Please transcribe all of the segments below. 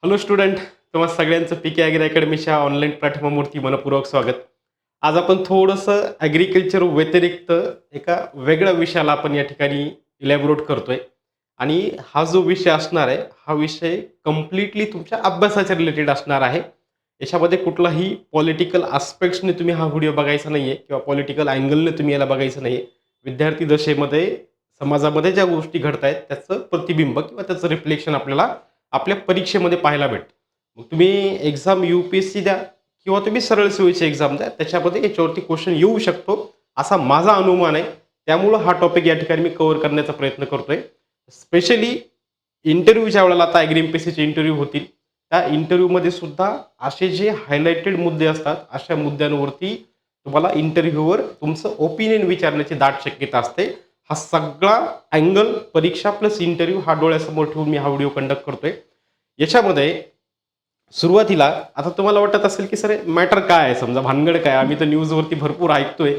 Hello student, तुम्हा सगळ्यांचं पीके agree अकॅडमीच्या online प्लॅटफॉर्मवरती मनपूर्वक स्वागत. आज आपण थोडंसं ॲग्रिकल्चर व्यतिरिक्त एका वेगळ्या विषयाला आपण या ठिकाणी इलॅबोरेट करतोय आणि हा जो विषय असणार आहे, हा विषय कम्प्लिटली तुमच्या अभ्यासाच्या रिलेटेड असणार आहे. याच्यामध्ये कुठलाही पॉलिटिकल आस्पेक्ट्सने तुम्ही हा व्हिडिओ बघायचा नाही आहे किंवा पॉलिटिकल अँगलने तुम्ही याला बघायचं नाही आहे. विद्यार्थी दशेमध्ये समाजामध्ये ज्या गोष्टी घडत आहेत त्याचं प्रतिबिंब किंवा त्याचं रिफ्लेक्शन आपल्याला आपल्या परीक्षेमध्ये पाहायला भेटतं. मग तुम्ही एक्झाम UPSC द्या किंवा तुम्ही सरळ सेवेची एक्झाम द्या, त्याच्यामध्ये याच्यावरती क्वेश्चन येऊ शकतो असा माझा अनुमान आहे. त्यामुळं हा टॉपिक या ठिकाणी मी कव्हर करण्याचा प्रयत्न करतोय. स्पेशली इंटरव्ह्यूच्या वेळेला आता ॲग्री MPSCचे इंटरव्ह्यू होतील. त्या इंटरव्ह्यूमध्ये सुद्धा असे जे हायलाइटेड मुद्दे असतात, अशा मुद्द्यांवरती तुम्हाला इंटरव्ह्यूवर तुमचं ओपिनियन विचारण्याची दाट शक्यता असते. हा सगळा अँगल परीक्षा प्लस इंटरव्ह्यू हा डोळ्यासमोर ठेवून मी हा व्हिडिओ कंडक्ट करतोय. याच्यामध्ये सुरुवातीला आता तुम्हाला वाटत असेल की सर मॅटर काय आहे, समजा भानगड काय? आम्ही तर न्यूजवरती भरपूर ऐकतोय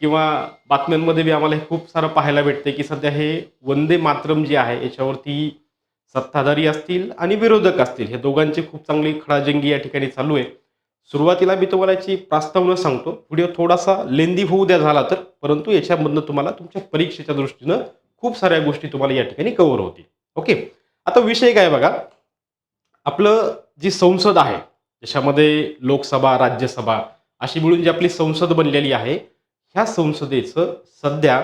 किंवा बातम्यांमध्ये बी आम्हाला हे खूप सारं पाहायला भेटते की सध्या हे वंदे मातरम जे आहे याच्यावरती सत्ताधारी असतील आणि विरोधक असतील, हे दोघांची खूप चांगली खडाजंगी या ठिकाणी चालू आहे. सुरुवातीला मी तुम्हाला याची प्रास्तावना सांगतो. व्हिडिओ थोडासा लेंदी होऊ द्या झाला तर, परंतु याच्यामधनं तुम्हाला तुमच्या परीक्षेच्या दृष्टीनं खूप साऱ्या गोष्टी तुम्हाला या ठिकाणी कव्हर होतील. ओके, आता विषय काय बघा. आपलं जी संसद आहे, त्याच्यामध्ये लोकसभा, राज्यसभा अशी मिळून जी आपली संसद बनलेली आहे, ह्या संसदेचं सध्या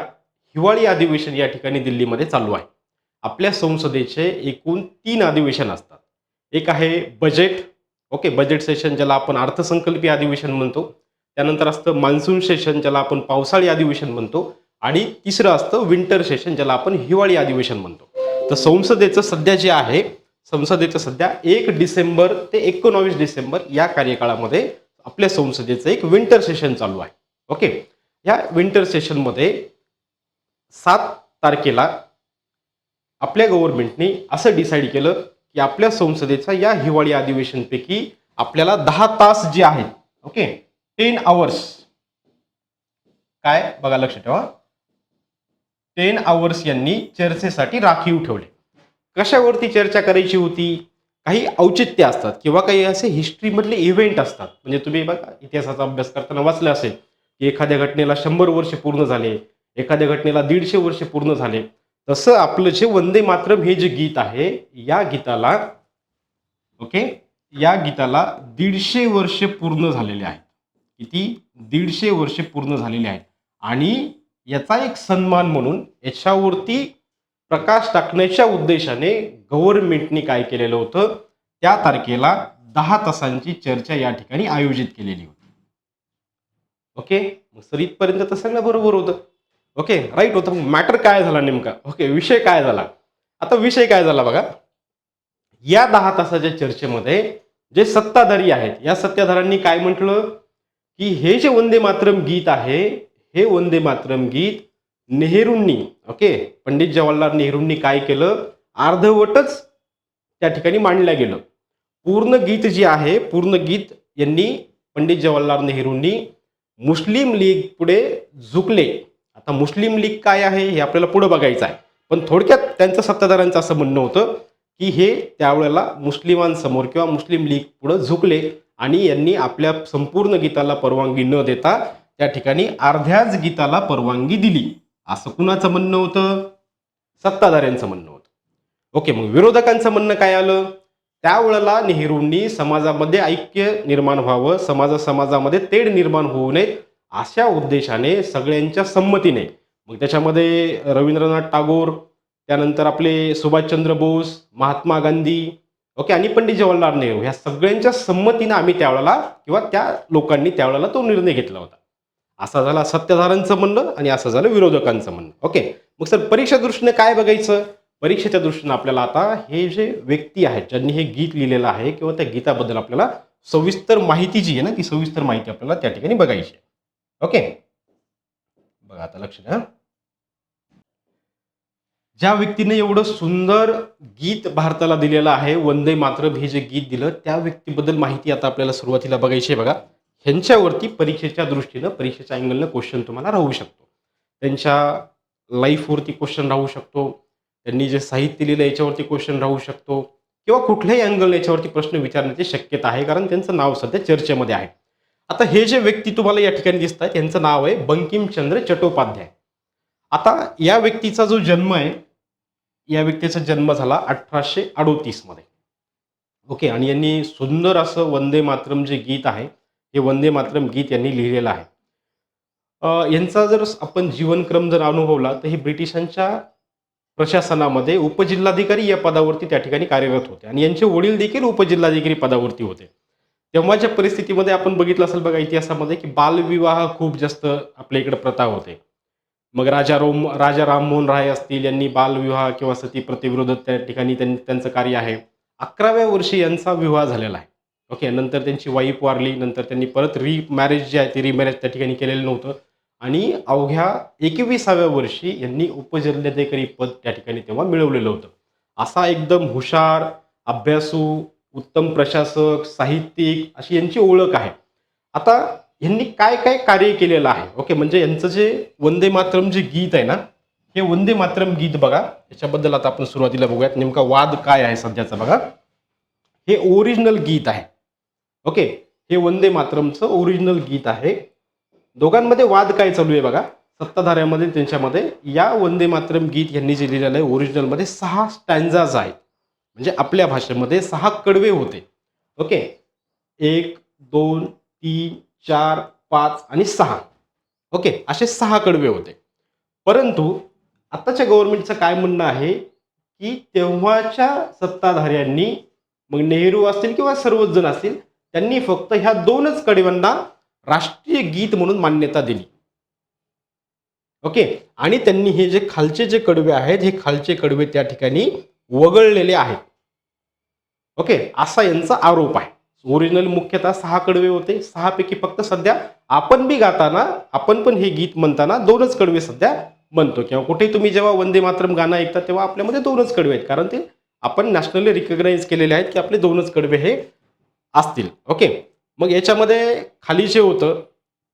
हिवाळी अधिवेशन या ठिकाणी दिल्लीमध्ये चालू आहे. आपल्या संसदेचे एकूण 3 अधिवेशन असतात. एक आहे बजेट. ओके, बजेट सेशन ज्याला आपण अर्थसंकल्पीय अधिवेशन म्हणतो. त्यानंतर असतं मान्सून सेशन ज्याला आपण पावसाळी अधिवेशन म्हणतो आणि तिसरं असतं विंटर सेशन ज्याला आपण हिवाळी अधिवेशन म्हणतो. तर संसदेचं सध्या 1 डिसेंबर ते 19 डिसेंबर या कार्यकाळामध्ये आपल्या संसदेचं एक विंटर सेशन चालू आहे. ओके, या विंटर सेशनमध्ये 7 तारखेला आपल्या गव्हर्नमेंटने असं डिसाईड केलं की आपल्या संसदेच्या या हिवाळी अधिवेशनपैकी आपल्याला 10 तास जे आहेत, ओके, 10 आवर्स, काय बघा लक्ष ठेवा, 10 आवर्स यांनी चर्चेसाठी राखीव ठेवले. कशावरती चर्चा करायची होती? काही औचित्य असतात किंवा काही असे हिस्ट्रीमधले इव्हेंट असतात. म्हणजे तुम्ही बघा इतिहासाचा अभ्यास करताना वाचलं असेल की एखाद्या घटनेला 100 वर्ष पूर्ण झाले, एखाद्या घटनेला 150 वर्ष पूर्ण झाले. तसं आपलं जे वंदे मातरम हे जे गीत आहे, या गीताला, ओके, या गीताला 150 वर्ष पूर्ण झालेले आहेत. किती? 150 वर्ष पूर्ण झालेले आहेत. आणि याचा एक सन्मान म्हणून याच्यावरती प्रकाश टाकण्याच्या उद्देशाने गव्हर्नमेंटने काय केलेलं होतं, त्या तारखेला 10 तासांची चर्चा या ठिकाणी आयोजित केलेली होती. ओके, मग सर इथपर्यंत तर सगळं बरोबर होतं. ओके, राईट होतं. मॅटर काय झाला नेमका? ओके, विषय काय झाला? आता विषय काय झाला बघा. या 10 तासाच्या चर्चेमध्ये जे सत्ताधारी आहेत, या सत्ताधाऱ्यांनी काय म्हटलं की हे जे वंदे मातरम गीत आहे, हे वंदे मातरम गीत नेहरूंनी, ओके, पंडित जवाहरलाल नेहरूंनी काय केलं, अर्धवटच त्या ठिकाणी मांडलं गेलं. पूर्ण गीत जे आहे, पूर्ण गीत यांनी पंडित जवाहरलाल नेहरूंनी मुस्लिम लीग पुढे झुकले. आता मुस्लिम लीग काय आहे हे आपल्याला पुढे बघायचं आहे, पण थोडक्यात त्यांचं सत्ताधाऱ्यांचं असं म्हणणं होतं की हे त्यावेळेला मुस्लिमांसमोर किंवा मुस्लिम लीग पुढे झुकले आणि यांनी आपल्या संपूर्ण गीताला परवानगी न देता त्या ठिकाणी अर्ध्याच गीताला परवानगी दिली, असं कुणाचं म्हणणं होतं? सत्ताधाऱ्यांचं म्हणणं होतं. ओके, मग विरोधकांचं म्हणणं काय आलं? त्यावेळेला नेहरूंनी समाजामध्ये ऐक्य निर्माण व्हावं, समाजामध्ये तेढ निर्माण होऊ नये अशा उद्देशाने सगळ्यांच्या संमतीने, मग त्याच्यामध्ये रवींद्रनाथ टागोर, त्यानंतर आपले सुभाषचंद्र बोस, महात्मा गांधी, ओके, आणि पंडित जवाहरलाल नेहरू, ह्या सगळ्यांच्या संमतीनं आम्ही त्यावेळेला किंवा त्या लोकांनी त्यावेळेला तो निर्णय घेतला होता. असा झाला सत्ताधाऱ्यांचं म्हणणं आणि असं झालं विरोधकांचं म्हणणं. ओके, मग सर परीक्षा दृष्टीने काय बघायचं? परीक्षेच्या दृष्टीने आपल्याला आता हे जे व्यक्ती आहेत ज्यांनी हे गीत लिहिलेलं आहे किंवा त्या गीताबद्दल आपल्याला सविस्तर माहिती जी आहे ना, ती सविस्तर माहिती आपल्याला त्या ठिकाणी बघायची आहे. ओके, बघा आता लक्ष द्या. ज्या व्यक्तीने एवढं सुंदर गीत भारताला दिलेलं आहे, वंदे मातरम हे जे गीत दिलं, त्या व्यक्तीबद्दल माहिती आता आपल्याला सुरुवातीला बघायची आहे. बघा, ह्यांच्यावरती परीक्षेच्या दृष्टीनं, परीक्षेच्या अँगलनं क्वेश्चन तुम्हाला राहू शकतो. त्यांच्या लाईफवरती क्वेश्चन राहू शकतो, त्यांनी जे साहित्य लिहिलं याच्यावरती क्वेश्चन राहू शकतो, किंवा कुठल्याही अँगल याच्यावरती प्रश्न विचारण्याची शक्यता आहे, कारण त्यांचं नाव सध्या चर्चेमध्ये आहे. आता हे जे व्यक्ती तुम्हाला या ठिकाणी दिसत आहेत यांचं नाव आहे बंकिमचंद्र चट्टोपाध्याय. आता या व्यक्तीचा जो जन्म आहे, या व्यक्तीचा जन्म झाला 1838 मध्ये. ओके. आणि यांनी सुंदर असं वंदे मातरम जे गीत आहे, हे वंदे मातरम गीत यांनी लिहिलेलं आहे. यांचा जर आपण जीवनक्रम जर अनुभवला तर हे ब्रिटिशांच्या प्रशासनामध्ये उपजिल्हाधिकारी या पदावरती त्या ठिकाणी कार्यरत होते आणि यांचे वडील देखील उपजिल्हाधिकारी पदावरती होते. तेव्हाच्या परिस्थितीमध्ये आपण बघितलं असेल बघा इतिहासामध्ये की बालविवाह खूप जास्त आपल्या इकडे प्रथा होते. मग राजा राममोहन राय असतील, यांनी बालविवाह किंवा सती प्रथेविरोधात त्या ठिकाणी त्यांचं कार्य आहे. 11व्या वर्षी यांचा विवाह झालेला आहे. ओके. नंतर त्यांची वाईफ वारली, नंतर त्यांनी परत रिमॅरेज जे आहे ते रिमॅरेज त्या ठिकाणी केलेलं नव्हतं आणि अवघ्या 21व्या वर्षी यांनी उपजिल्हाधिकारी पद त्या ठिकाणी तेव्हा मिळवलेलं होतं. असा एकदम हुशार, अभ्यासू, उत्तम प्रशासक, साहित्यिक अशी यांची ओळख आहे. आता यांनी काय काय कार्य केलेलं आहे. ओके. म्हणजे यांचं जे वंदे मातरम जे गीत आहे ना, हे वंदे मातरम गीत बघा, याच्याबद्दल आता आपण सुरुवातीला बघूयात नेमका वाद काय आहे सध्याचा बघा. हे ओरिजिनल गीत आहे. ओके. हे वंदे मातरमचं ओरिजिनल गीत आहे. दोघांमध्ये वाद काय चालू आहे बघा. सत्ताधाऱ्यामध्ये त्यांच्यामध्ये या वंदे मातरम गीत यांनी जे लिहिलेलं आहे ओरिजिनलमध्ये 6 स्टँजाज आहेत. म्हणजे आपल्या भाषेमध्ये 6 कडवे होते. ओके. 1, 2, 3, 4, 5 आणि 6. ओके. असे 6 कडवे होते. परंतु आताच्या गव्हर्नमेंटचं काय म्हणणं आहे की तेव्हाच्या सत्ताधाऱ्यांनी, मग नेहरू असतील किंवा सर्वच जण असतील, त्यांनी फक्त ह्या 2च कडव्यांना राष्ट्रीय गीत म्हणून मान्यता दिली. ओके. आणि त्यांनी हे जे खालचे जे कडवे आहेत, हे खालचे कडवे त्या ठिकाणी वगळलेले आहेत. ओके. असा यांचा आरोप आहे. ओरिजिनल मुख्यतः 6 कडवे होते. 6 पैकी फक्त सध्या आपण बी गाताना, आपण पण हे गीत म्हणताना 2च कडवे सध्या म्हणतो, किंवा कुठेही तुम्ही जेव्हा वंदे मातरम गाणं ऐकता तेव्हा आपल्यामध्ये 2च कडवे आहेत, कारण ते आपण नॅशनली रिकग्नाइज केलेले आहेत की आपले 2च कडवे हे असतील. ओके. मग याच्यामध्ये खाली जे होतं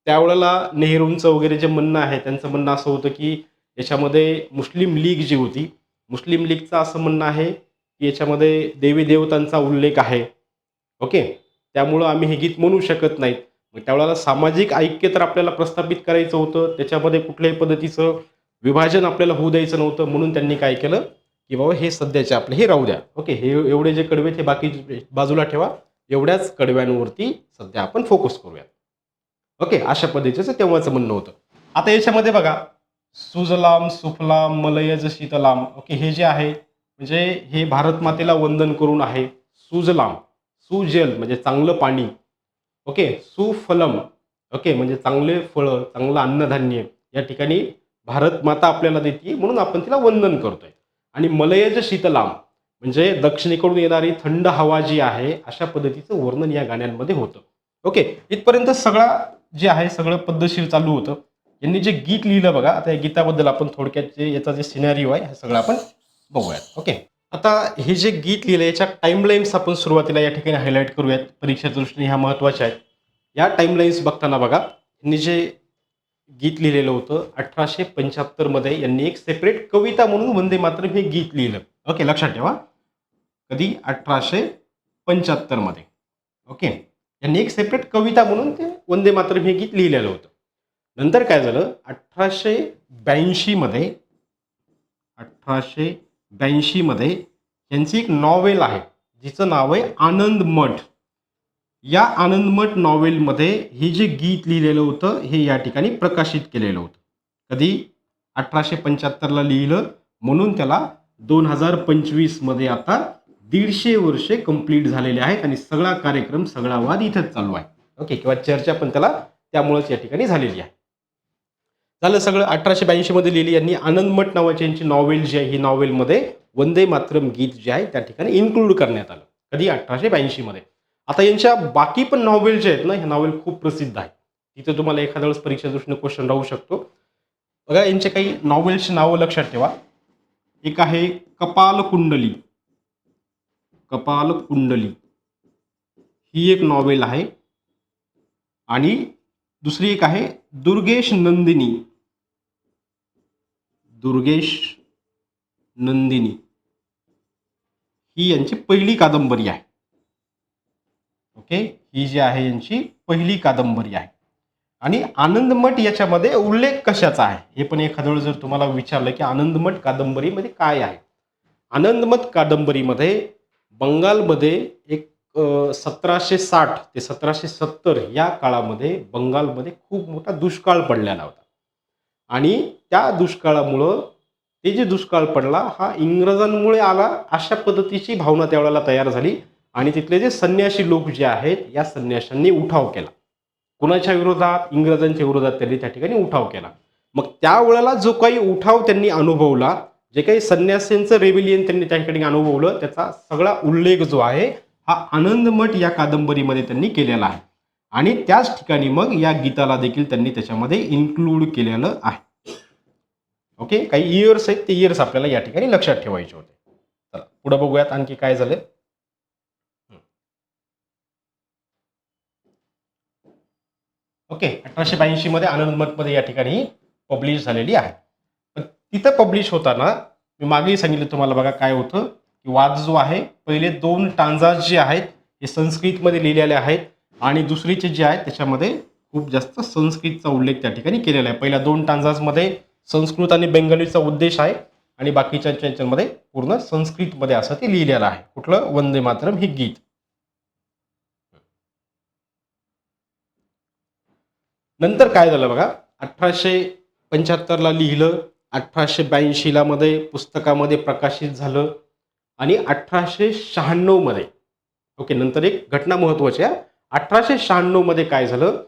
त्यावेळेला नेहरूंचं वगैरे जे म्हणणं आहे, त्यांचं म्हणणं असं होतं की याच्यामध्ये मुस्लिम लीग जी होती, मुस्लिम लीगचं असं म्हणणं आहे की याच्यामध्ये देवी देवतांचा उल्लेख आहे. ओके. त्यामुळं आम्ही हे गीत म्हणू शकत नाहीत. मग त्यावेळेला सामाजिक ऐक्य तर आपल्याला प्रस्थापित करायचं होतं, त्याच्यामध्ये कुठल्याही पद्धतीचं विभाजन आपल्याला होऊ द्यायचं नव्हतं. म्हणून त्यांनी काय केलं की बाबा हे सध्याचे आपले हे राहू द्या. ओके. हे एवढे जे कडवे ते बाकी बाजूला ठेवा, एवढ्याच कडव्यांवरती सध्या आपण फोकस करूया. ओके. अशा पद्धतीचं तेव्हाचं म्हणणं होतं. आता याच्यामध्ये बघा, सुजलाम सुफलाम मलयज शीतलाम. ओके. हे जे आहे म्हणजे हे भारत मातेला वंदन करून आहे. सुजलाम, सुजल म्हणजे चांगलं पाणी. ओके. सुफलम, ओके, म्हणजे चांगले फळं, चांगलं अन्नधान्य या ठिकाणी भारत माता आपल्याला देते, म्हणून आपण तिला वंदन करतोय. आणि मलयज शीतलाम म्हणजे दक्षिणेकडून येणारी थंड हवा जी आहे, अशा पद्धतीचं वर्णन या गाण्यांमध्ये होतं. ओके. इथपर्यंत सगळा जे आहे सगळं पद्धतशीर चालू होतं. यांनी जे गीत लिहिलं बघा, आता या गीताबद्दल आपण थोडक्यात जे याचा जे सिनॅरिओ आहे हे सगळं आपण बघूयात. ओके. आता हे जे गीत लिहिलं याच्या टाईमलाईन्स आपण सुरुवातीला या ठिकाणी हायलाईट करूयात. परीक्षेच्या दृष्टीने ह्या महत्त्वाच्या आहेत. या टाईमलाईन्स बघताना बघा, यांनी जे गीत लिहिलेलं होतं 1875 मध्ये यांनी एक सेपरेट कविता म्हणून वंदे मातरम हे गीत लिहिलं. ओके. लक्षात ठेवा. कधी? 1875 मध्ये. ओके. यांनी एक सेपरेट कविता म्हणून ते वंदे मातरम हे गीत लिहिलेलं होतं. नंतर काय झालं, 1882 मध्ये 1882 मध्ये यांची एक नॉवेल आहे जिचं नाव आहे आनंद मठ. या आनंद मठ नॉवेलमध्ये हे जे गीत लिहिलेलं होतं हे या ठिकाणी प्रकाशित केलेलं होतं. कधी? 1875 ला लिहिलं, म्हणून त्याला 2025 मध्ये आता 150 वर्षे कंप्लीट झालेले आहेत आणि सगळा कार्यक्रम, सगळा वाद इथंच चालू आहे. ओके. किंवा चर्चा पण त्याला त्यामुळेच या ठिकाणी झालेली आहे. झालं सगळं. 1882 मध्ये लिहिली यांनी. आनंद मठ नावाची यांची नॉवेल जी आहे, ही नॉवेलमध्ये वंदे मातरम गीत जे आहे त्या ठिकाणी इन्क्लूड करण्यात आलं. कधी? 1882 मध्ये. आता यांच्या बाकी पण नॉवेल जे आहेत ना, हे नॉवेल खूप प्रसिद्ध आहे. तिथे तुम्हाला एखाद्या वेळेस परीक्षा दृष्टीने क्वेश्चन राहू शकतो. बघा, यांचे काही नॉवेल्सची नावं लक्षात ठेवा. एक आहे कपाल कुंडली. कपाल कुंडली ही एक नॉवेल आहे. आणि दुसरी एक आहे दुर्गेश नंदिनी. दुर्गेश नंदिनी ही यांची पहिली कादंबरी आहे. ओके, ही जी आहे यांची पहिली कादंबरी आहे. आणि आनंदमठ याच्यामध्ये उल्लेख कशाचा आहे हे पण एखाद्या वेळेस जर तुम्हाला विचारलं की आनंदमठ कादंबरीमध्ये काय आहे. आनंदमठ कादंबरीमध्ये बंगालमध्ये एक 1760 ते 1770 या काळामध्ये बंगालमध्ये खूप मोठा दुष्काळ पडलेला होता. आणि त्या दुष्काळामुळं ते जे दुष्काळ पडला हा इंग्रजांमुळे आला अशा पद्धतीची भावना त्यावेळेला तयार झाली. आणि तिथले जे संन्यासी लोक जे आहेत या संन्याशांनी उठाव केला. कुणाच्या विरोधात? इंग्रजांच्या विरोधात त्यांनी त्या ठिकाणी उठाव केला. मग त्यावेळेला जो काही उठाव त्यांनी अनुभवला, जे काही संन्यासींचं रेबिलियन त्यांनी त्या ठिकाणी अनुभवलं, त्याचा सगळा उल्लेख जो आहे हा आनंदमठ या कादंबरीमध्ये त्यांनी केलेला आहे. आणि त्याच ठिकाणी मग या गीताला देखील त्यांनी त्याच्यामध्ये इन्क्लूड केलेलं आहे. ओके, काही इयर्स आहेत, ते इयर्स आपल्याला या ठिकाणी लक्षात ठेवायचे होते. चला पुढे बघूयात आणखी काय झालं. ओके, 1882 मध्ये आनंदमठमध्ये या ठिकाणी पब्लिश झालेली आहे. पण तिथं पब्लिश होताना मी मागेही सांगितलं तुम्हाला बघा काय होतं की वाद जो आहे, पहिले 2 टांजाज जे आहेत हे संस्कृतमध्ये लिहिलेले आहेत आणि दुसरीचे जे आहेत त्याच्यामध्ये खूप जास्त संस्कृतचा उल्लेख त्या ठिकाणी केलेला आहे. पहिल्या 2 टांजाजमध्ये संस्कृत आणि बेंगलीचा उद्देश आहे आणि बाकीच्या याच्यामध्ये पूर्ण संस्कृतमध्ये असं ते लिहिलेलं आहे. कुठलं? वंदे मातरम हे गीत. नंतर काय झालं बघा, 1875ला लिहिलं, 1882ला मध्ये पुस्तकामध्ये प्रकाशित झालं आणि 1896 मध्ये ओके, नंतर एक घटना महत्वाची आहे. 1896 मध्ये काय झालं,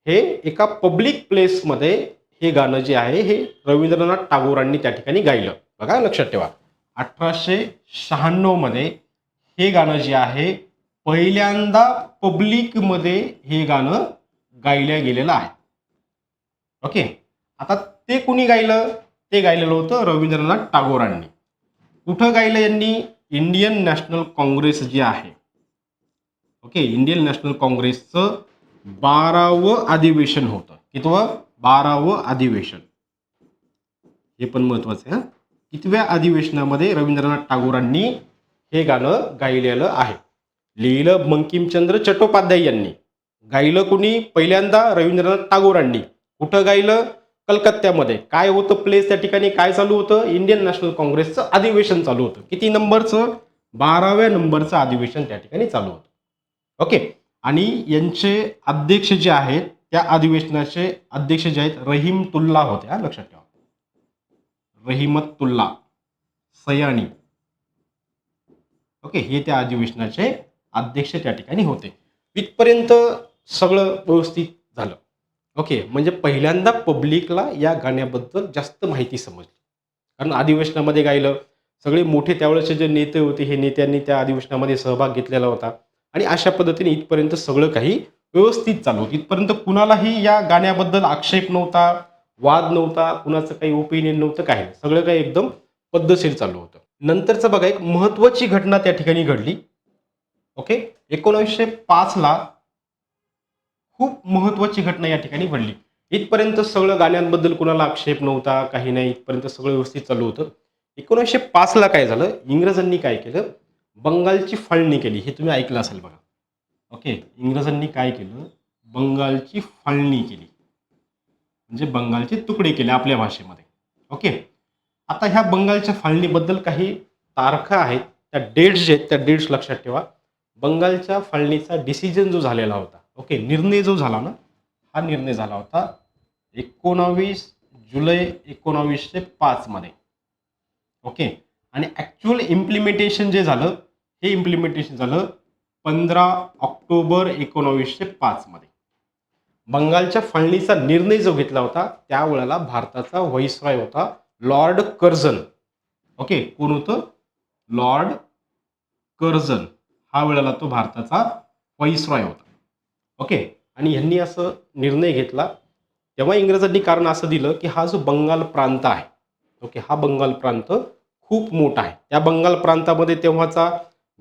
हे एका पब्लिक प्लेसमध्ये हे गाणं जे आहे हे रवींद्रनाथ टागोरांनी त्या ठिकाणी गायलं. बघा लक्षात ठेवा, 1896 मध्ये हे गाणं जे आहे पहिल्यांदा पब्लिकमध्ये हे गाणं गायलं गेलेलं आहे. ओके, आता ते कुणी गायलं? ते गायलेलं होतं रवींद्रनाथ टागोरांनी. कुठं गायलं यांनी? इंडियन नॅशनल काँग्रेस जे आहे, ओके, इंडियन नॅशनल काँग्रेसचं 12वं अधिवेशन होतं. कितवं? 12वं अधिवेशन. हे पण महत्वाचं आहे. कितव्या अधिवेशनामध्ये रवींद्रनाथ टागोरांनी हे गाणं गायलेलं आहे? लिहिलं बंकिमचंद्र चट्टोपाध्याय यांनी. गायलं कुणी? पहिल्यांदा रवींद्रनाथ टागोरांनी. कुठं गायलं? कलकत्त्यामध्ये. काय होतं प्लेस त्या ठिकाणी? काय चालू होतं? इंडियन नॅशनल काँग्रेसचं अधिवेशन चालू होतं. किती नंबरचं? 12व्या नंबरचं अधिवेशन त्या ठिकाणी चालू होतं. ओके, आणि यांचे अध्यक्ष जे आहेत त्या अधिवेशनाचे अध्यक्ष जे आहेत रहीमतुल्ला होते. हा लक्षात ठेवा, रहीमतुल्ला सयानी. ओके, हे त्या अधिवेशनाचे अध्यक्ष त्या ठिकाणी होते. इथपर्यंत सगळं व्यवस्थित झालं. ओके, म्हणजे पहिल्यांदा पब्लिकला या गाण्याबद्दल जास्त माहिती समजली, कारण अधिवेशनामध्ये गायलं. सगळे मोठे त्यावेळेचे जे नेते होते हे नेत्यांनी त्या अधिवेशनामध्ये सहभाग घेतलेला होता आणि अशा पद्धतीने इथपर्यंत सगळं काही व्यवस्थित चालू होतं. इथपर्यंत कुणालाही या गाण्याबद्दल आक्षेप नव्हता, वाद नव्हता, कुणाचं काही ओपिनियन नव्हतं, काही नाही. सगळं काही एकदम पद्धतशीर चालू होतं. नंतरचं बघा, एक महत्वाची घटना त्या ठिकाणी घडली. ओके, 1905ला खूप महत्वाची घटना या ठिकाणी घडली. इथपर्यंत सगळं गाण्यांबद्दल कुणाला आक्षेप नव्हता, काही नाही, इथपर्यंत सगळं व्यवस्थित चालू होतं. 1905ला काय झालं, इंग्रजांनी काय केलं, बंगालची फाळणी केली. हे तुम्ही ऐकलं असेल बघा. ओके, इंग्रजांनी काय केलं, बंगालची फाळणी केली, म्हणजे बंगालचे तुकडे केले आपल्या भाषेमध्ये. ओके, आता ह्या बंगालच्या फाळणीबद्दल काही तारखा आहेत, त्या डेट्स जे आहेत त्या डेट्स लक्षात ठेवा. बंगालच्या फाळणीचा डिसिजन जो झालेला होता, ओके, निर्णय जो झाला ना, हा निर्णय झाला होता 19 जुलै 1905 मध्ये. ओके, आणि ॲक्च्युअल इम्प्लिमेंटेशन जे झालं हे इम्प्लिमेंटेशन झालं 15 ऑक्टोबर 1905 मध्ये. बंगालच्या फाळणीचा निर्णय जो घेतला होता त्यावेळेला भारताचा व्हाईसरॉय होता लॉर्ड कर्झन. ओके, कोण होतं? Lord Curzon. हा वेळेला तो भारताचा व्हाईसरॉय होता. ओके, आणि ह्यांनी असं निर्णय घेतला तेव्हा इंग्रजांनी कारण असं दिलं की हा जो बंगाल प्रांत आहे, ओके, हा बंगाल प्रांत खूप मोठा आहे. त्या बंगाल प्रांतामध्ये तेव्हाचा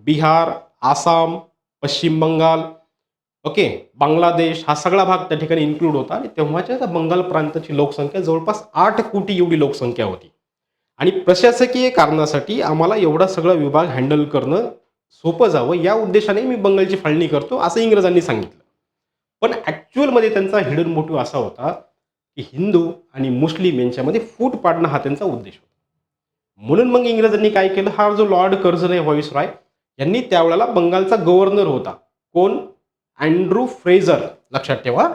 बिहार, आसाम, पश्चिम बंगाल, ओके, बांगलादेश हा सगळा भाग त्या ठिकाणी इन्क्लूड होता आणि तेव्हाच्या त्या बंगाल प्रांताची लोकसंख्या जवळपास 8 कोटी एवढी लोकसंख्या होती. आणि प्रशासकीय कारणासाठी आम्हाला एवढा सगळा विभाग हँडल करणं सोपं जावं या उद्देशाने मी बंगालची फाळणी करतो असं इंग्रजांनी सांगितलं. पण ॲक्च्युअलमध्ये त्यांचा हिडन मोटिव्ह असा होता की हिंदू आणि मुस्लिम यांच्यामध्ये फूट पाडणं हा त्यांचा उद्देश होता. म्हणून मग इंग्रजांनी काय केलं, हा जो लॉर्ड कर्झन व्हॉइसरॉय यांनी त्यावेळेला बंगालचा गव्हर्नर होता. कोण? Andrew Fraser. लक्षात ठेवा,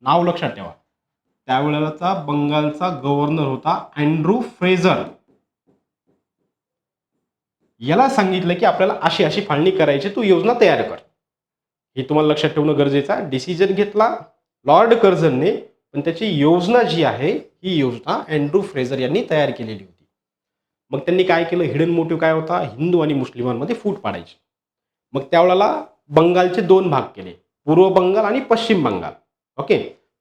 नाव लक्षात ठेवा. त्यावेळेलाचा बंगालचा गव्हर्नर होता अँड्रू फ्रेझर. याला सांगितलं की आपल्याला अशी अशी फाळणी करायची, तू योजना तयार कर. हे तुम्हाला लक्षात ठेवणं गरजेचं आहे. डिसिजन घेतला लॉर्ड कर्झनने, पण त्याची योजना जी आहे ही योजना अँड्रू फ्रेझर यांनी तयार केलेली होती. मग त्यांनी काय केलं, हिडन मोटिव्ह काय होता, हिंदू आणि मुस्लिमांमध्ये फूट पाडायची. मग त्यावेळेला बंगालचे दोन भाग केले, पूर्व बंगाल आणि पश्चिम बंगाल. ओके,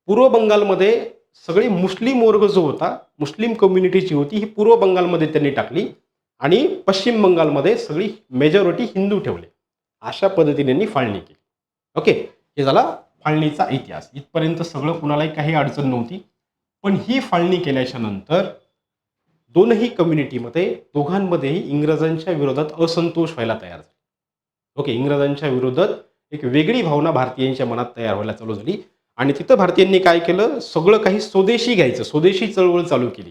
पूर्व बंगालमध्ये सगळी मुस्लिम वर्ग जो होता, मुस्लिम कम्युनिटीची होती, ही पूर्व बंगालमध्ये त्यांनी टाकली आणि पश्चिम बंगालमध्ये सगळी मेजॉरिटी हिंदू ठेवले. अशा पद्धतीने त्यांनी फाळणी केली. ओके, हे झाला फाळणीचा इतिहास. इथपर्यंत सगळं कुणालाही काही अडचण नव्हती. पण ही फाळणी केल्याच्या नंतर दोनही कम्युनिटीमध्ये दोघांमध्येही इंग्रजांच्या विरोधात असंतोष व्हायला तयार झाला. ओके, इंग्रजांच्या विरोधात एक वेगळी भावना भारतीयांच्या मनात तयार व्हायला चालू झाली आणि तिथं भारतीयांनी काय केलं, सगळं काही स्वदेशी घ्यायचं, स्वदेशी चळवळ चालू केली.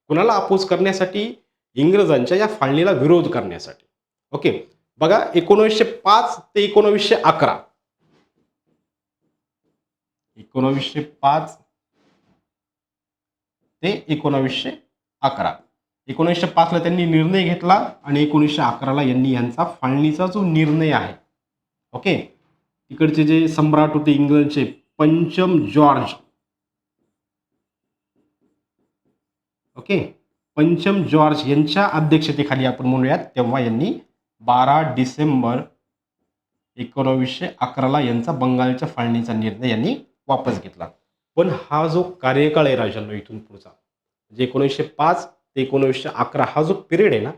कुणाला अपोज करण्यासाठी, इंग्रजांच्या या फाळणीला विरोध करण्यासाठी. ओके, बघा 1905 ते 1911, 1905 ते 1911. 1905ला त्यांनी निर्णय घेतला आणि 1911ला यांनी यांचा फाळणीचा जो निर्णय आहे, ओके, तिकडचे जे सम्राट होते इंग्लंडचे पंचम जॉर्ज, ओके, पंचम जॉर्ज यांच्या अध्यक्षतेखाली आपण म्हणूयात, तेव्हा यांनी 12 डिसेंबर 1911ला यांचा बंगालच्या फाळणीचा निर्णय यांनी वापस घेतला. पण हा जो कार्यकाळ आहे राजांनो इथून पुढचा, म्हणजे 1905 ते 1911 हा जो पिरियड आहे ना,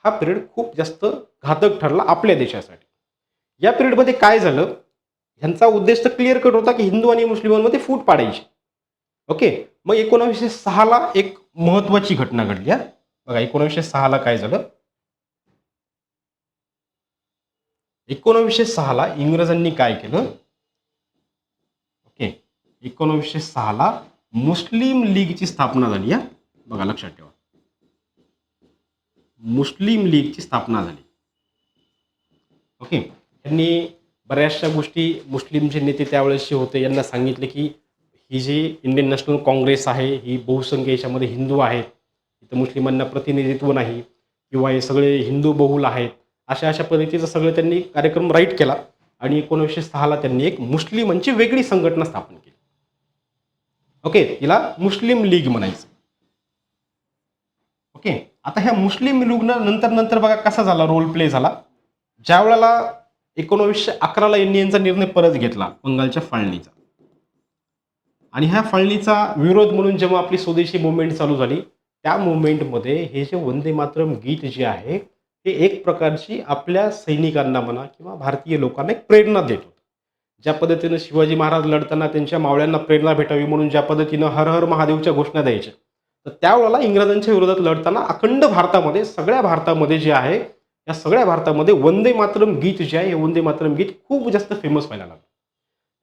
हा पिरियड खूप जास्त घातक ठरला आपल्या देशासाठी. या पिरियडमध्ये काय झालं, ह्यांचा उद्देश तर क्लिअर कट होता की हिंदू आणि मुस्लिमांमध्ये फूट पाडायची. ओके, मग 1906ला एक महत्वाची घटना घडली. बघा 1906ला काय झालं, 1906ला इंग्रजांनी काय केलं, ओके, 1906ला मुस्लिम लीगची स्थापना झाली. बघा लक्षात ठेवा, मुस्लिम लीगची स्थापना झाली. ओके, त्यांनी बऱ्याचशा गोष्टी, मुस्लिम जे नेते त्यावेळेसचे होते यांना सांगितले की ही जी इंडियन नॅशनल काँग्रेस आहे ही बहुसंख्य याच्यामध्ये हिंदू आहेत, इथं मुस्लिमांना प्रतिनिधित्व नाही, किंवा हे सगळे हिंदू बहुल आहेत, अशा अशा पद्धतीचा सगळं त्यांनी कार्यक्रम राईट केला आणि 1906ला त्यांनी एक मुस्लिमांची वेगळी संघटना स्थापन केली. ओके, तिला मुस्लिम लीग म्हणायचं. ओके, आता ह्या मुस्लिम लीगनं नंतर नंतर बघा कसा झाला रोल प्ले झाला. ज्या वेळेला 1911ला यांनी यांचा निर्णय परत घेतला बंगालच्या फाळणीचा, आणि ह्या फाळणीचा विरोध म्हणून जेव्हा आपली स्वदेशी मुवमेंट चालू झाली, त्या मुवमेंटमध्ये हे जे वंदे मातरम गीत जे आहे हे एक प्रकारची आपल्या सैनिकांना म्हणा किंवा भारतीय लोकांना एक प्रेरणा देत होतं. ज्या पद्धतीनं शिवाजी महाराज लढताना त्यांच्या मावळ्यांना प्रेरणा भेटावी म्हणून ज्या पद्धतीनं हर हर महादेवच्या घोषणा द्यायच्या, तर त्यावेळेला इंग्रजांच्या विरोधात लढताना अखंड भारतामध्ये, सगळ्या भारतामध्ये जे आहे, या सगळ्या भारतामध्ये वंदे मातरम गीत जे आहे, हे वंदे मातरम गीत खूप जास्त फेमस व्हायला लागलं.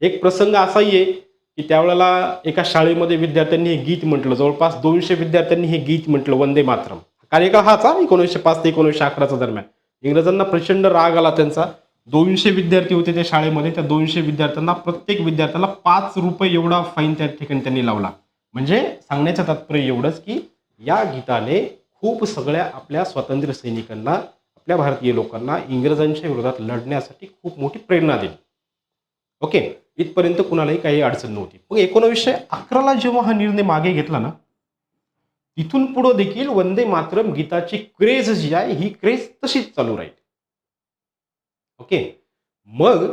एक प्रसंग असाही आहे की त्यावेळेला एका शाळेमध्ये विद्यार्थ्यांनी हे गीत म्हटलं, जवळपास 200 विद्यार्थ्यांनी हे गीत म्हटलं वंदे मातरम. कार्यकाळ हाचा 1905 ते 1911चा दरम्यान. इंग्रजांना प्रचंड राग आला त्यांचा. 200 विद्यार्थी होते त्या शाळेमध्ये, त्या 200 विद्यार्थ्यांना प्रत्येक विद्यार्थ्याला ₹5 एवढा फाईन त्या ठिकाणी त्यांनी लावला. म्हणजे सांगण्याचं तात्पर्य एवढंच की या गीताने खूप सगळ्या आपल्या स्वातंत्र्य सैनिकांना, आपल्या भारतीय लोकांना इंग्रजांच्या विरोधात लढण्यासाठी खूप मोठी प्रेरणा दिली. ओके, इथपर्यंत कुणालाही काही अडचण नव्हती. मग 1911ला जेव्हा हा निर्णय मागे घेतला ना, तिथून पुढे देखील वंदे मातरम गीताची क्रेज जी आहे ही क्रेज तशीच चालू राहील. ओके, मग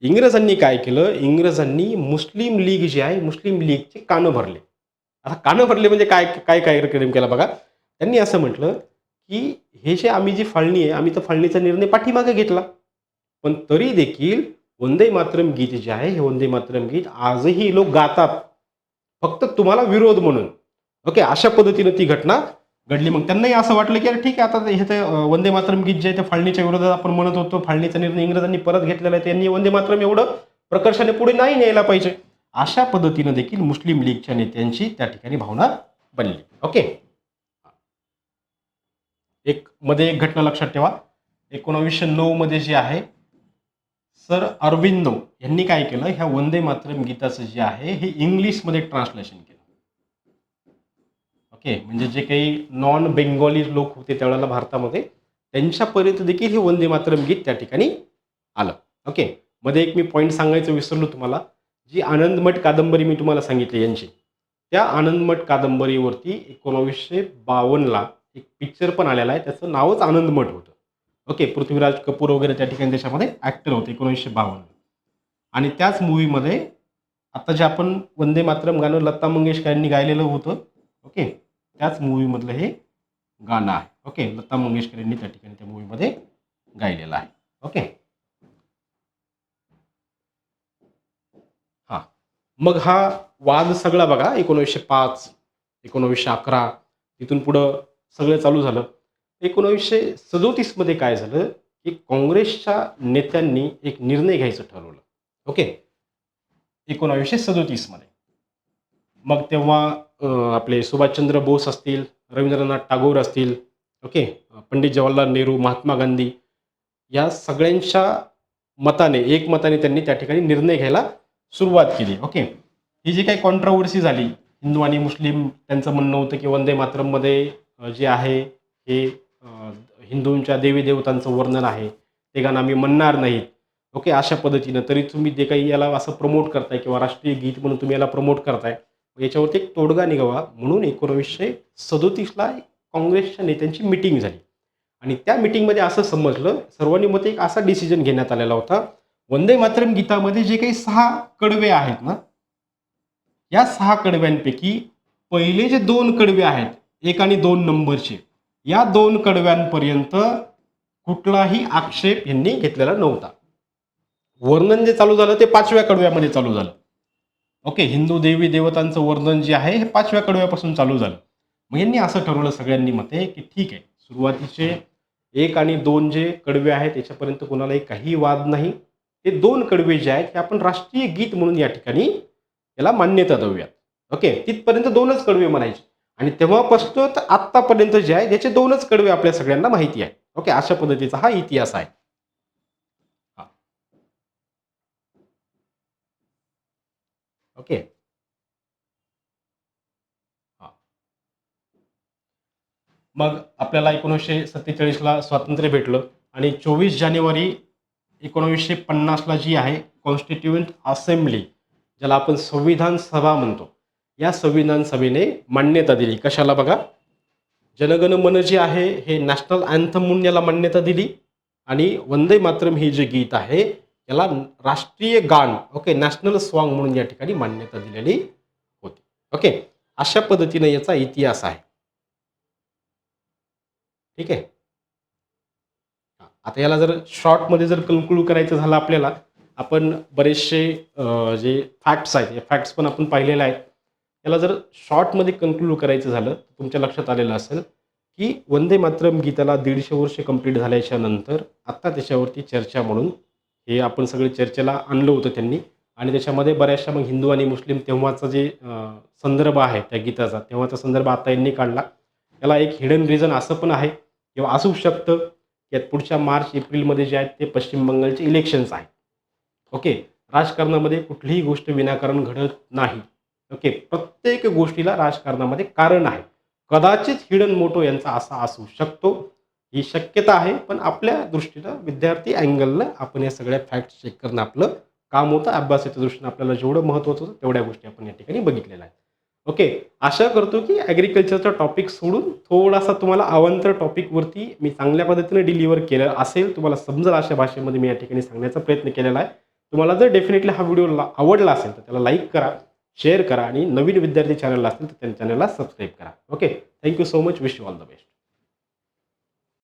इंग्रजांनी काय केलं, इंग्रजांनी मुस्लिम लीग जी आहे, मुस्लिम लीगचे कानं भरले. आता कानं भरले म्हणजे काय काय कार्यक्रम केला बघा. त्यांनी असं म्हटलं की हे जे आम्ही जी फाळणी आहे, आम्ही तर फाळणीचा निर्णय पाठीमागे घेतला, पण तरी देखील वंदे मातरम गीत जे आहे, हे वंदे मातरम गीत आजही लोक गातात, फक्त तुम्हाला विरोध म्हणून. ओके, अशा पद्धतीनं ती घटना घडली. मग त्यांनाही असं वाटलं की अरे ठीक आहे, आता हे तर वंदे मातरम गीत जे आहे ते फाळणीच्या विरोधात आपण म्हणत होतो, फाळणीचा निर्णय इंग्रजांनी परत घेतलेला आहे, त्यांनी वंदे मातरम एवढं प्रकर्षाने पुढे नाही न्यायला पाहिजे. अशा पद्धतीनं देखील मुस्लिम लीगच्या नेत्यांची त्या ठिकाणी भावना बनली. ओके. मध्ये एक घटना लक्षात ठेवा. 1909 मध्ये जे आहे सर अरविंदो यांनी काय केलं, ह्या वंदे मातरम गीताचं जे आहे हे इंग्लिशमध्ये ट्रान्सलेशन केलं. ओके, म्हणजे जे काही नॉन बेंगॉली लोक होते त्यावेळेला भारतामध्ये, त्यांच्यापर्यंत देखील हे वंदे मातरम गीत त्या ठिकाणी आलं. ओके. मध्ये एक मी पॉईंट सांगायचं विसरलो तुम्हाला. जी आनंदमठ कादंबरी मी तुम्हाला सांगितली यांची, त्या आनंदमठ कादंबरीवरती 1952ला एक पिक्चर पण आलेला आहे, त्याचं नावच आनंदमठ होतं. ओके. पृथ्वीराज कपूर वगैरे त्या ठिकाणी त्याच्यामध्ये ॲक्टर होते 1952. आणि त्याच मूवीमध्ये आता जे आपण वंदे मातरम गाणं लता मंगेशकर यांनी गायलेलं होतं, ओके, त्याच मूवीमधलं हे गाणं आहे. ओके. लता मंगेशकर यांनी त्या ठिकाणी त्या मूवीमध्ये गायलेलं आहे. ओके. हां. मग हा वाद सगळा बघा 1905, 1911 तिथून पुढं सगळं चालू झालं. 1937 मध्ये काय झालं, की काँग्रेसच्या नेत्यांनी एक निर्णय घ्यायचं ठरवलं. ओके. 1937 मध्ये. मग तेव्हा आपले सुभाषचंद्र बोस असतील, रवींद्रनाथ टागोर असतील, ओके, पंडित जवाहरलाल नेहरू, महात्मा गांधी, या सगळ्यांच्या मताने, एकमताने त्यांनी त्या ठिकाणी निर्णय घ्यायला सुरुवात केली. ओके. ही जी काही कॉन्ट्रोव्हर्सी झाली, हिंदू आणि मुस्लिम त्यांचं म्हणणं होतं की वंदे मातरममध्ये जे आहे हे हिंदूंच्या देवी देवतांचं वर्णन आहे, ते गाणं आम्ही म्हणणार नाहीत. ओके. अशा पद्धतीनं तरी तुम्ही जे काही याला असं प्रमोट करताय किंवा राष्ट्रीय गीत म्हणून तुम्ही याला प्रमोट करताय, याच्यावरती एक तोडगा निघावा म्हणून 1937ला काँग्रेसच्या नेत्यांची मीटिंग झाली. आणि त्या मीटिंगमध्ये असं समजलं, सर्वांनुमते एक असा डिसिजन घेण्यात आलेला होता, वंदे मातरम गीतामध्ये जे काही 6 कडवे आहेत ना, या 6 कडव्यांपैकी पहिले जे 2 कडवे आहेत, 1 आणि 2 नंबरचे, या 2 कडव्यांपर्यंत कुठलाही आक्षेप यांनी घेतलेला नव्हता. वर्णन जे चालू झालं ते 5व्या कडव्यामध्ये चालू झालं. ओके. हिंदू देवी देवतांचं वर्णन जे आहे हे 5व्या कडव्यापासून चालू झालं. मग यांनी असं ठरवलं सगळ्यांनी मते की ठीक आहे, सुरुवातीचे 1 आणि 2 जे कडवे आहेत त्याच्यापर्यंत कोणालाही काही वाद नाही. ते 2 कडवे जे आहेत ते आपण राष्ट्रीय गीत म्हणून या ठिकाणी याला मान्यता देऊयात. ओके. तिथपर्यंत 2च कडवे म्हणायचे. आणि तेव्हापासून तर आत्तापर्यंत जे आहे त्याचे 2च कडवे आपल्या सगळ्यांना माहिती आहे. ओके. अशा पद्धतीचा हा इतिहास आहे. हा. ओके. हा. मग आपल्याला 1947ला स्वातंत्र्य भेटलं आणि 24 जानेवारी 1950ला जी आहे कॉन्स्टिट्युएंट असेंब्ली, ज्याला आपण संविधान सभा म्हणतो, या संविधान सभेने मान्यता दिली. कशाला बघा, जनगण मन जे आहे हे नॅशनल अँथम म्हणून याला मान्यता दिली आणि वंदे मातरम हे जे गीत आहे याला राष्ट्रीय गान, ओके, नॅशनल सॉन्ग म्हणून या ठिकाणी मान्यता दिलेली होती. ओके. अशा पद्धतीने याचा इतिहास आहे. ठीक आहे. आता याला जर शॉर्टमध्ये जर कन्क्लूड करायचं झालं आपल्याला, आपण बरेचसे जे फॅक्ट्स आहेत, हे फॅक्ट्स पण आपण पाहिलेले आहेत. याला जर शॉर्टमध्ये कन्क्लूड करायचं झालं, तर तुमच्या लक्षात आलेलं असेल की वंदे मातरम गीताला 150 वर्ष कंप्लीट झाल्याच्या नंतर आत्ता त्याच्यावरती चर्चा म्हणून हे आपण सगळे चर्चेला आणलं होतं त्यांनी. आणि त्याच्यामध्ये बऱ्याचशा मग हिंदू आणि मुस्लिम तेव्हाचा जे संदर्भ आहे त्या गीताचा, तेव्हाचा संदर्भ आता यांनी काढला. याला एक हिडन रिझन असं पण आहे किंवा असू शकतं की पुढच्या मार्च एप्रिलमध्ये जे आहेत ते पश्चिम बंगालचे इलेक्शन्स आहेत. ओके. राजकारणामध्ये कुठलीही गोष्ट विनाकारण घडत नाही. ओके. प्रत्येक गोष्टीला राजकारणामध्ये कारण आहे. कदाचित हिडन मोटो यांचा असा असू शकतो, ही शक्यता आहे. पण आपल्या दृष्टीनं विद्यार्थी अँगलनं आपण या सगळ्या फॅक्ट्स चेक करणं आपलं काम होतं. अभ्यासाच्या दृष्टीनं आपल्याला जेवढं महत्त्वाचं होतं तेवढ्या गोष्टी आपण या ठिकाणी बघितलेल्या आहेत. ओके. आशा करतो की ॲग्रिकल्चरचा टॉपिक सोडून थोडासा तुम्हाला अवांतर टॉपिकवरती मी चांगल्या पद्धतीने डिलिव्हर केलं असेल, तुम्हाला समजेल अशा भाषेमध्ये मी या ठिकाणी सांगण्याचा प्रयत्न केलेला आहे. तुम्हाला जर डेफिनेटली हा व्हिडिओ आवडला असेल तर त्याला लाईक करा, शेअर करा आणि नवीन विद्यार्थी चॅनलला असतील तर त्या चॅनलला सबस्क्राईब करा. Okay. Thank you so much. Wish you all the best.